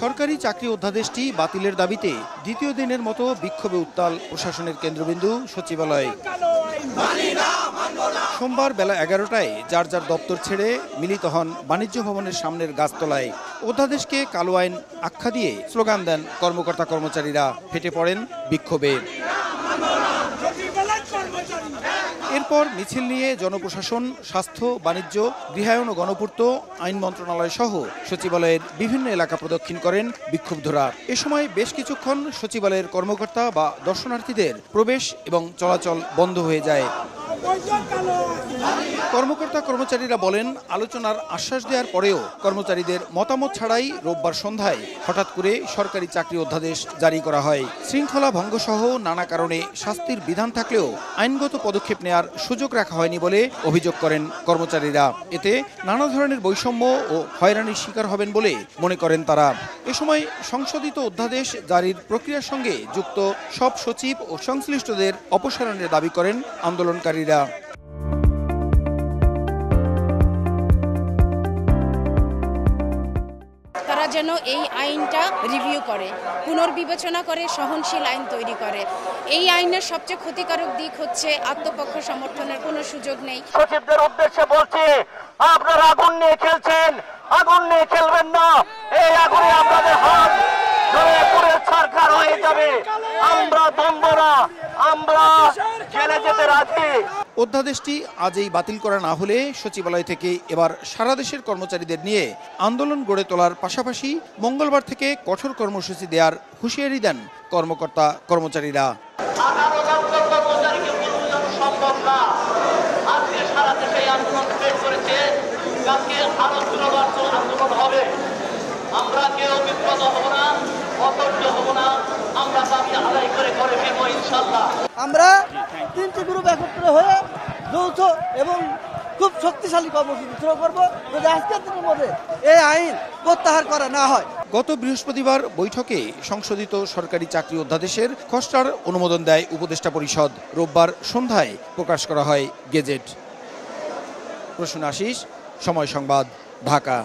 সরকারি চাকরি অধ্যাদেশটি বাতিলের দাবিতে দ্বিতীয় দিনের মতো বিক্ষোভে উত্তাল প্রশাসনের কেন্দ্রবিন্দু সচিবালয়। সোমবার বেলা 11টায় যার যার দপ্তর ছেড়ে মিলিত হন বাণিজ্য ভবনের সামনের গাছতলায়। অধ্যাদেশকে কালো আইন আখ্যা দিয়ে স্লোগান দেন কর্মকর্তা কর্মচারীরা। ফেটে পড়েন বিক্ষোভে। এরপর মিছিল নিয়ে জনপ্রশাসন, স্বাস্থ্য, বাণিজ্য, গৃহায়ন ও গণপূর্ত, আইন মন্ত্রণালয় সহ সচিবালয়ের বিভিন্ন এলাকা প্রদক্ষিণ করেন বিক্ষুব্ধরা। এ সময় বেশ কিছুক্ষণ সচিবালয়ের কর্মকর্তা বা দর্শনার্থীদের প্রবেশ এবং চলাচল বন্ধ হয়ে যায়। কর্মকর্তা কর্মচারীরা বলেন, আলোচনার আশ্বাস দেওয়ার পরেও কর্মচারীদের মতামত ছাড়াই রোববার সন্ধ্যায় হঠাৎ করে সরকারি চাকরি অধ্যাদেশ জারি করা হয়। শৃঙ্খলা ভঙ্গসহ নানা কারণে শাস্তির বিধান থাকলেও আইনগত পদক্ষেপ নেওয়ার সুযোগ রাখা হয়নি বলে অভিযোগ করেন কর্মচারীরা। এতে নানা ধরনের বৈষম্য ও হয়রানির শিকার হবেন বলে মনে করেন তারা। এ সময় সংশোধিত অধ্যাদেশ জারির প্রক্রিয়ার সঙ্গে যুক্ত সব সচিব ও সংশ্লিষ্টদের অপসারণের দাবি করেন আন্দোলনকারীরা। তারা যেন এই আইনটা রিভিউ করে, পুনর্বিবেচনা করে, সহনশীল আইন তৈরি করে। এই আইনের সবচেয়ে ক্ষতিকারক দিক হচ্ছে আত্মপক্ষ সমর্থনের কোনো সুযোগ নেই। সচিবদের উদ্দেশ্যে বলছি, আপনারা আগুন নিয়ে খেলছেন, আগুন নিয়ে খেলবেন না। এই আগুনে আপনাদের হাত ধরে পুরো সরকার হয়ে যাবে। আমরা দমব না, আমরা জেলে যেতে রাজি। অধ্যাদেশটি আজই বাতিল করা না হলে সচিবালয় থেকে এবার সারা দেশের কর্মচারীদের নিয়ে আন্দোলন গড়ে তোলার পাশাপাশি মঙ্গলবার থেকে কঠোর কর্মসূচি দেওয়ার হুঁশিয়ারি দেন কর্মকর্তা কর্মচারীরা। আমরা কেউ বিব্রত হব না, অধৈর্য হব না, আমরা দাবি আদায় করে ফেলব ইনশাআল্লাহ। আমরা তিনটি গ্রুপ একত্র হয়ে যৌথ এবং খুব শক্তিশালী কর্মসূচি শুরু করব যদি আজকের দিনের মধ্যে এই আইন প্রত্যাহার করা না হয়। গত বৃহস্পতিবার বৈঠকে সংশোধিত সরকারি চাকরি অধ্যাদেশের খসড়ার অনুমোদন দেয় উপদেষ্টা পরিষদ। রোববার সন্ধ্যায় প্রকাশ করা হয় গেজেট। প্রসূন আশিস, সময় সংবাদ, ঢাকা।